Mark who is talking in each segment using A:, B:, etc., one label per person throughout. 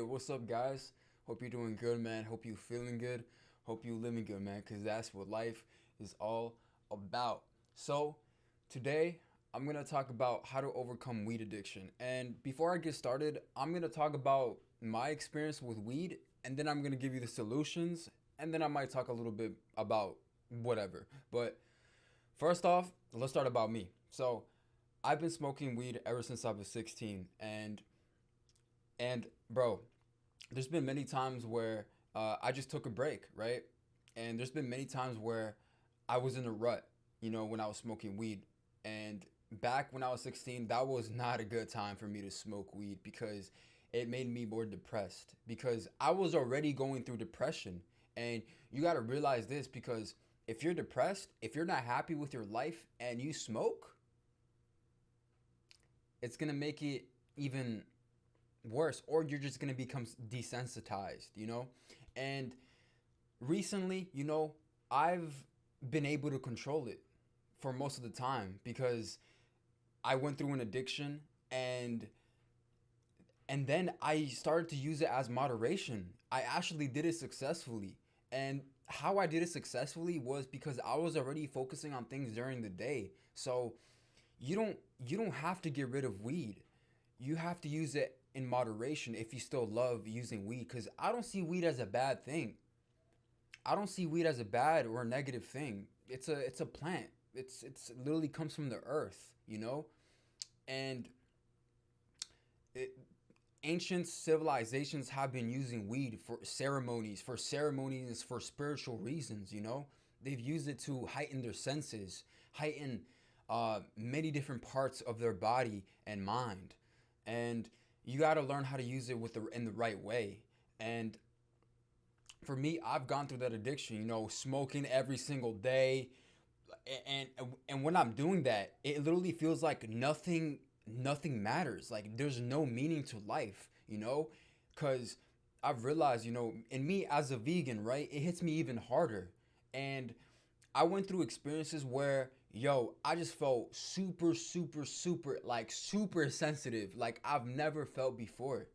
A: what's up, guys? Hope you're doing good, man. Hope you feeling good. Hope you living good, man, because that's what life is all about. So, today I'm gonna talk about how to overcome weed addiction. And before I get started, I'm gonna talk about my experience with weed, and then I'm gonna give you the solutions, and then I might talk a little bit about whatever. But first off, let's start about me. So, I've been smoking weed ever since I was 16, and bro, there's been many times where I just took a break, right? And there's been many times where I was in a rut, when I was smoking weed. And back when I was 16, that was not a good time for me to smoke weed because it made me more depressed because I was already going through depression. And you got to realize this because if you're depressed, if you're not happy with your life and you smoke, it's going to make it even worse, or you're just going to become desensitized, and recently, I've been able to control it for most of the time because I went through an addiction, and then I started to use it as moderation. I actually did it successfully. And how I did it successfully was because I was already focusing on things during the day. So you don't have to get rid of weed. You have to use it in moderation if you still love using weed, cuz I don't see weed as a bad thing. I don't see weed as a bad or a negative thing. It's a plant. It's literally comes from the earth, And it, ancient civilizations have been using weed for ceremonies, for spiritual reasons, They've used it to heighten their senses, heighten many different parts of their body and mind. And you got to learn how to use it in the right way. And for me, I've gone through that addiction, smoking every single day, and and when I'm doing that, it literally feels like nothing matters. Like there's no meaning to life, because I've realized, in me as a vegan, right, it hits me even harder. And I went through experiences where, I just felt super, super, super, like super sensitive, like I've never felt before.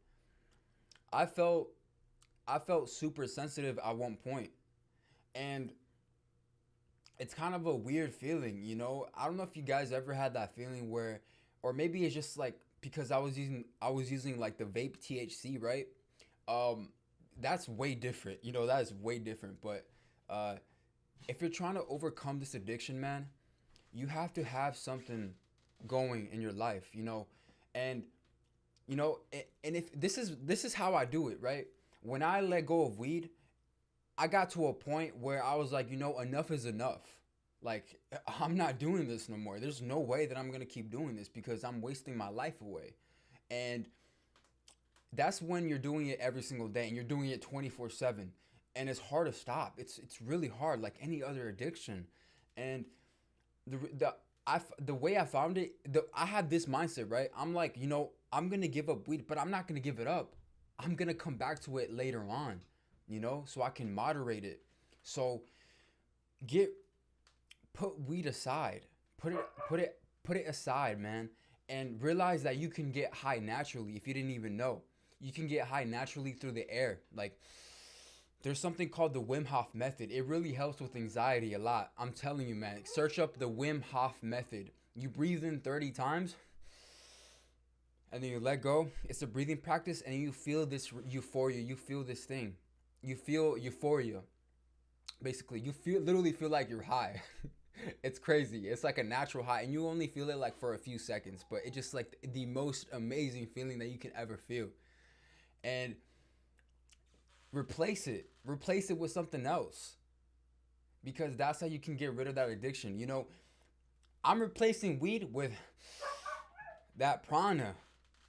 A: I felt I felt super sensitive at one point, and it's kind of a weird feeling, I don't know if you guys ever had that feeling where, or maybe it's just like because I was using like the vape THC, right? Um, that's way different, that is way different. But uh, if you're trying to overcome this addiction, man, you have to have something going in your life, and and if this is how I do it, right? When I let go of weed, I got to a point where I was like, enough is enough. Like, I'm not doing this no more. There's no way that I'm going to keep doing this because I'm wasting my life away. And that's when you're doing it every single day and you're doing it 24/7. And it's hard to stop. It's really hard, like any other addiction. And the way I found it, I had this mindset, right? I'm like, I'm gonna give up weed, but I'm not gonna give it up. I'm gonna come back to it later on, so I can moderate it. So get put weed aside. Put it aside, man, and realize that you can get high naturally if you didn't even know. You can get high naturally through the air. Like there's something called the Wim Hof method. It really helps with anxiety a lot. I'm telling you, man. Search up the Wim Hof method. You breathe in 30 times and then you let go. It's a breathing practice and you feel this euphoria. You feel this thing. You feel euphoria. Basically, you literally feel like you're high. It's crazy. It's like a natural high and you only feel it like for a few seconds, but it's just like the most amazing feeling that you can ever feel. And replace it with something else, because that's how you can get rid of that addiction. I'm replacing weed with that prana,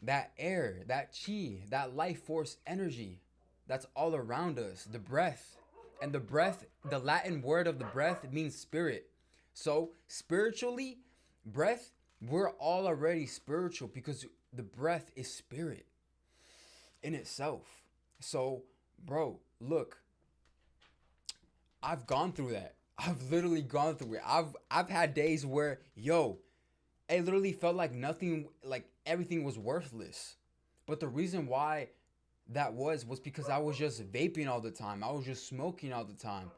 A: that air, that chi, that life force energy that's all around us, the breath. And the breath, the Latin word of the breath means spirit. So spiritually, breath, we're all already spiritual because the breath is spirit in itself. So, bro, look, I've gone through that. I've literally gone through it. I've had days where, it literally felt like nothing, like everything was worthless. But the reason why that was because I was just vaping all the time. I was just smoking all the time.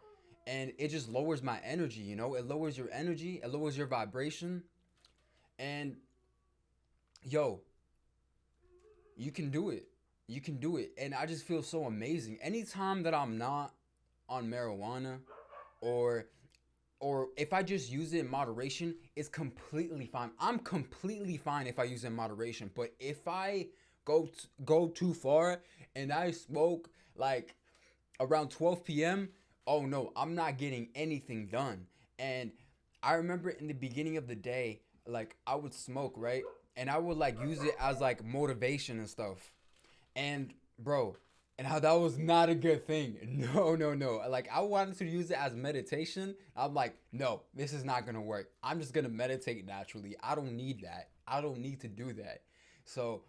A: And it just lowers my energy, you know? It lowers your energy, it lowers your vibration. And yo, you can do it. You can do it. And I just feel so amazing. Anytime that I'm not on marijuana, or if I just use it in moderation, it's completely fine. I'm completely fine if I use it in moderation. But if I go too far and I smoke like around 12 p.m., oh no, I'm not getting anything done. And I remember in the beginning of the day, like I would smoke, right? And I would like use it as like motivation and stuff. And bro, and how that was not a good thing. No, no, no. Like I wanted to use it as meditation. I'm like, no, this is not gonna work. I'm just gonna meditate naturally. I don't need that. I don't need to do that. So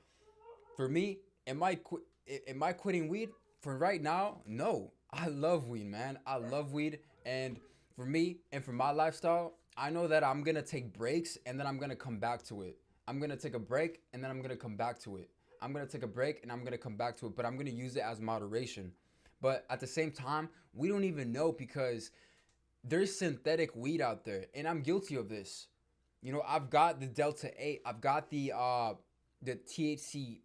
A: for me, Am I quitting weed for right now? No, I love weed, man. I love weed, and for me and for my lifestyle, I know that I'm gonna take breaks and then I'm gonna come back to it. I'm gonna take a break and then I'm gonna come back to it. I'm gonna take a break and I'm gonna come back to it, but I'm gonna use it as moderation. But at the same time, we don't even know because there's synthetic weed out there, and I'm guilty of this. You know, I've got the Delta 8, I've got the THC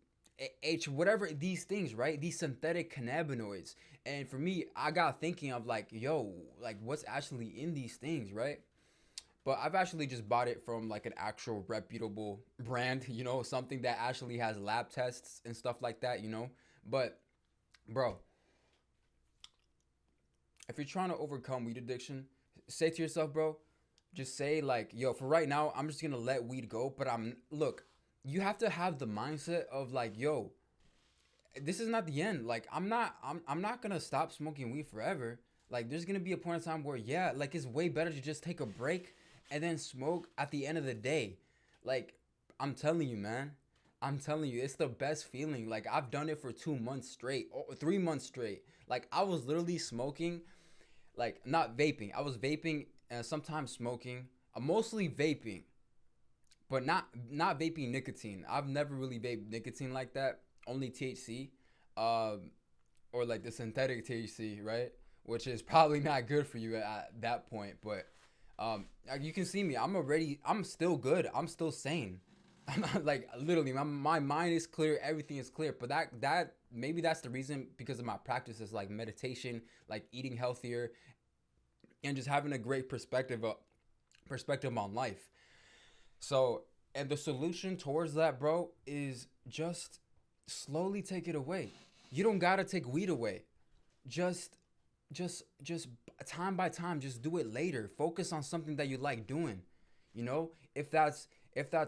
A: H, whatever these things, right? These synthetic cannabinoids. And for me, I got thinking of like, yo, like what's actually in these things, right? But I've actually just bought it from like an actual reputable brand, you know, something that actually has lab tests and stuff like that, you know. But bro, if you're trying to overcome weed addiction, say to yourself, bro, just say like, yo, for right now, I'm just gonna let weed go. But I'm look, you have to have the mindset of like, yo, this is not the end. Like I'm not gonna stop smoking weed forever. Like there's gonna be a point in time where yeah, like it's way better to just take a break and then smoke at the end of the day. Like I'm telling you, man. I'm telling you, it's the best feeling. Like I've done it for 2 months straight, or 3 months straight. Like I was literally smoking, like not vaping. I was vaping and sometimes smoking. Mostly vaping, but not vaping nicotine. I've never really vaped nicotine like that. Only THC, um, or like the synthetic THC, right? Which is probably not good for you at that point. But like you can see me. I'm still good. I'm still sane. I'm not like literally. My mind is clear. Everything is clear. But that maybe that's the reason because of my practices like meditation, like eating healthier, and just having a great perspective on life. So, and the solution towards that, bro, is just slowly take it away. You don't gotta take weed away. Just, just time by time, just do it later. Focus on something that you like doing. You know, if that's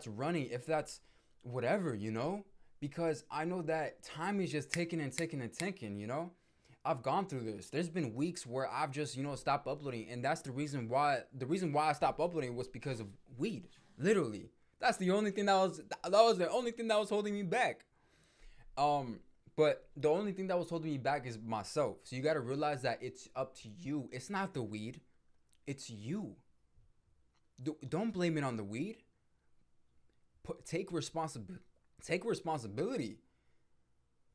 A: running, if that's whatever, you know, because I know that time is just ticking and ticking and ticking. You know, I've gone through this. There's been weeks where I've just, you know, stopped uploading, and that's the reason why. The reason why I stopped uploading was because of weed. Literally, that's the only thing that was the only thing that was holding me back. Um, but the only thing that was holding me back is myself. So you got to realize that it's up to you. It's not the weed. It's you. Don't blame it on the weed. Take responsibility. Take responsibility.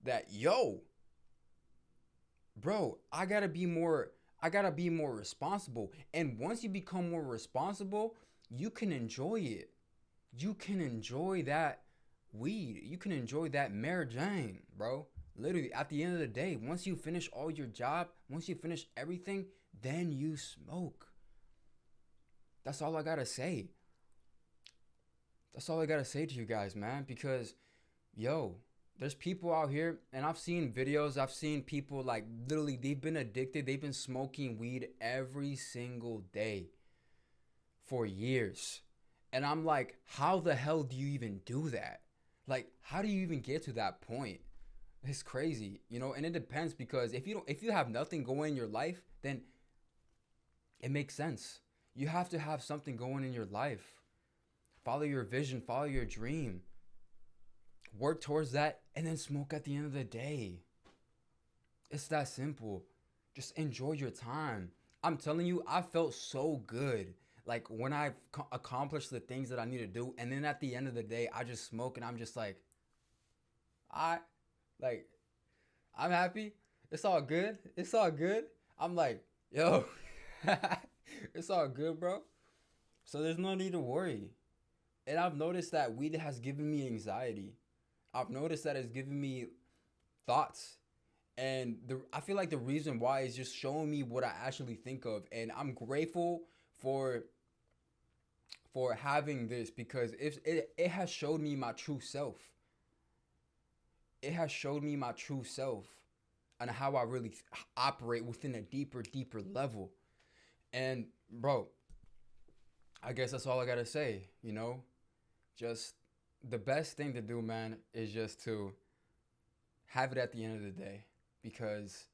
A: That yo, bro, I gotta be more responsible. And once you become more responsible, you can enjoy it. You can enjoy that weed. You can enjoy that Mary Jane, bro. Literally, at the end of the day, once you finish all your job, once you finish everything, then you smoke. That's all I gotta say. That's all I gotta say to you guys, man. Because, yo, there's people out here, and I've seen videos, I've seen people like literally, they've been addicted, they've been smoking weed every single day for years. And I'm like, how the hell do you even do that? Like, how do you even get to that point? It's crazy, you know, and it depends because if you have nothing going in your life, then it makes sense. You have to have something going in your life. Follow your vision, follow your dream. Work towards that and then smoke at the end of the day. It's that simple. Just enjoy your time. I'm telling you, I felt so good. Like when I accomplished the things that I need to do, and then at the end of the day, I just smoke, and I'm just like, I, like, I'm happy. It's all good. It's all good. I'm like, yo, it's all good, bro. So there's no need to worry. And I've noticed that weed has given me anxiety. I've noticed that it's given me thoughts. And I feel like the reason why is just showing me what I actually think of. And I'm grateful for having this because it has showed me my true self. It has showed me my true self and how I really operate within a deeper level. And bro, I guess that's all I gotta say. Just the best thing to do, man, is just to have it at the end of the day. Because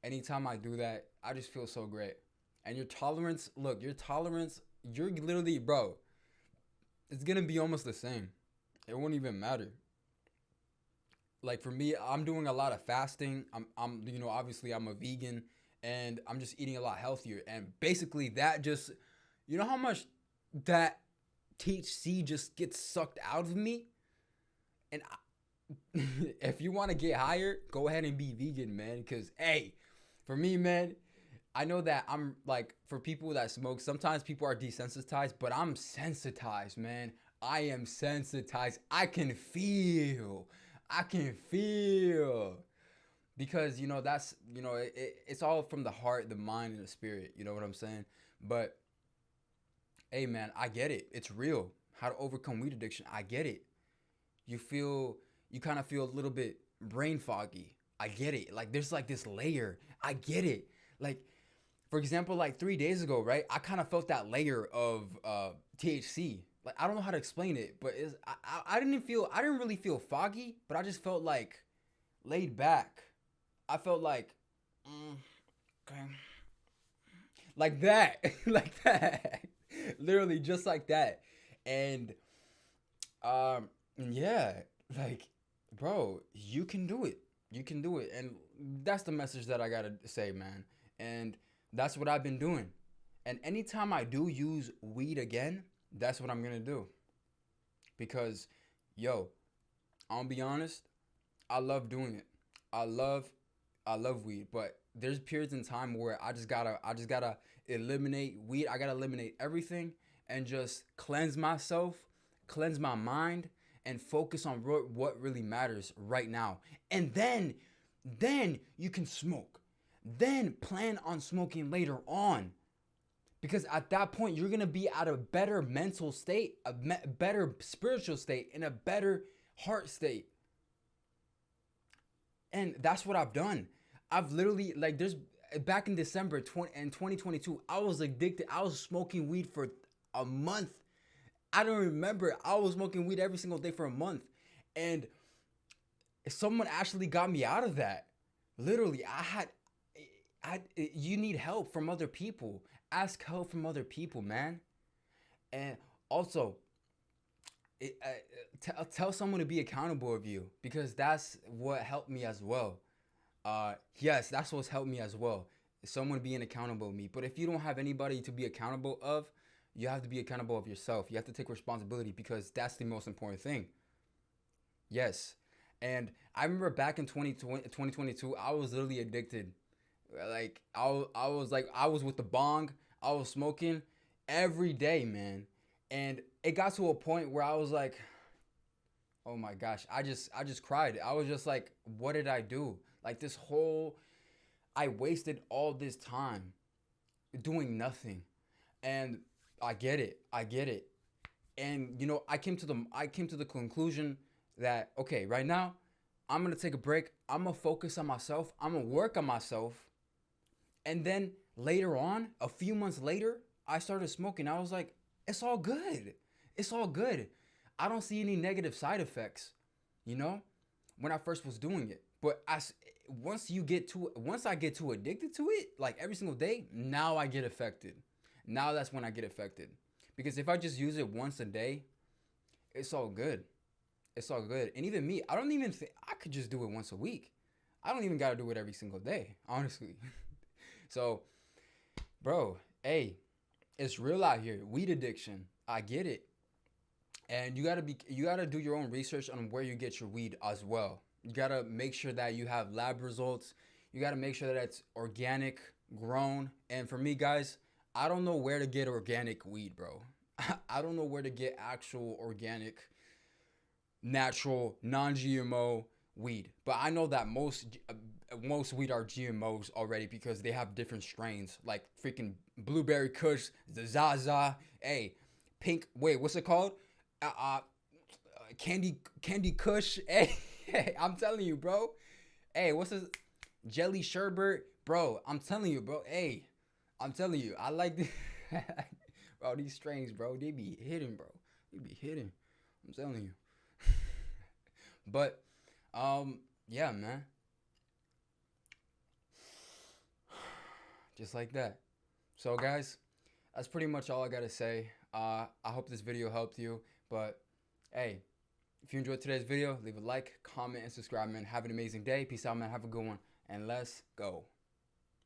A: anytime I do that, I just feel so great. And your tolerance, look, you're literally, bro, it's gonna be almost the same. It won't even matter. Like for me, I'm doing a lot of fasting. Obviously I'm a vegan and I'm just eating a lot healthier. And basically that just, you know how much that THC just gets sucked out of me? And if you want to get higher, go ahead and be vegan, man. Because, hey, for me, man, I know that I'm like, for people that smoke, sometimes people are desensitized, but I'm sensitized, man. I am sensitized. I can feel. Because, it's all from the heart, the mind, and the spirit. You know what I'm saying? But, hey, man, I get it. It's real. How to overcome weed addiction. I get it. You kind of feel a little bit brain foggy. I get it. Like there's like this layer. I get it. Like for example, like 3 days ago, right? I kind of felt that layer of THC. Like I don't know how to explain it, but I didn't really feel foggy, but I just felt like laid back. I felt like okay, like that, like that, literally just like that, and yeah, like, bro, you can do it. You can do it. And that's the message that I gotta say, man. And that's what I've been doing. And anytime I do use weed again, that's what I'm gonna do. Because, yo, I'll be honest, I love doing it. I love I love weed, but there's periods in time where I just gotta eliminate weed. I gotta eliminate everything and just cleanse myself, cleanse my mind, and focus on what really matters right now. And then you can smoke. Then plan on smoking later on. Because at that point, you're going to be at a better mental state, better spiritual state, and a better heart state. And that's what I've done. I've literally, like, back in December 2022, I was addicted. I was smoking weed for a month. I don't remember. I was smoking weed every single day for a month. And someone actually got me out of that. Literally, you need help from other people. Ask help from other people, man. And also, tell someone to be accountable of you because that's what helped me as well. Yes, that's what's helped me as well. Someone being accountable of me. But if you don't have anybody to be accountable of, you have to be accountable of yourself. You have to take responsibility because that's the most important thing. Yes. And I remember back in 2022, I was literally addicted. Like I was with the bong, I was smoking every day, man. And it got to a point where I was like, "Oh my gosh, I just cried." I was just like, "What did I do?" Like I wasted all this time doing nothing. And I get it. I get it. And I came to the conclusion that okay, right now I'm gonna take a break. I'm gonna focus on myself. I'm gonna work on myself. And then later on, a few months later, I started smoking. I was like, it's all good. It's all good. I don't see any negative side effects, you know, when I first was doing it. But once I get too addicted to it, like every single day, now I get affected. Now that's when I get affected. Because if I just use it once a day, it's all good. It's all good. And even me, I don't even think I could just do it once a week. I don't even got to do it every single day, honestly. So, bro, hey, it's real out here. Weed addiction. I get it. And you got to do your own research on where you get your weed as well. You gotta make sure that you have lab results. You gotta make sure that it's organic, grown. And for me, guys, I don't know where to get organic weed, bro. I don't know where to get actual organic, natural, non-GMO weed. But I know that most weed are GMOs already because they have different strains, like freaking blueberry Kush, the Zaza, hey, pink. Wait, what's it called? Uh, uh candy Kush. Hey, hey, I'm telling you, bro. Hey, what's this? Jelly sherbet, bro. I'm telling you, bro. Hey, I'm telling you, I like this. Bro, these strains, bro, they be hidden, bro. They be hidden. I'm telling you. But, yeah, man. Just like that. So, guys, that's pretty much all I gotta say. I hope this video helped you. But, hey, if you enjoyed today's video, leave a like, comment, and subscribe, man. Have an amazing day. Peace out, man. Have a good one. And let's go.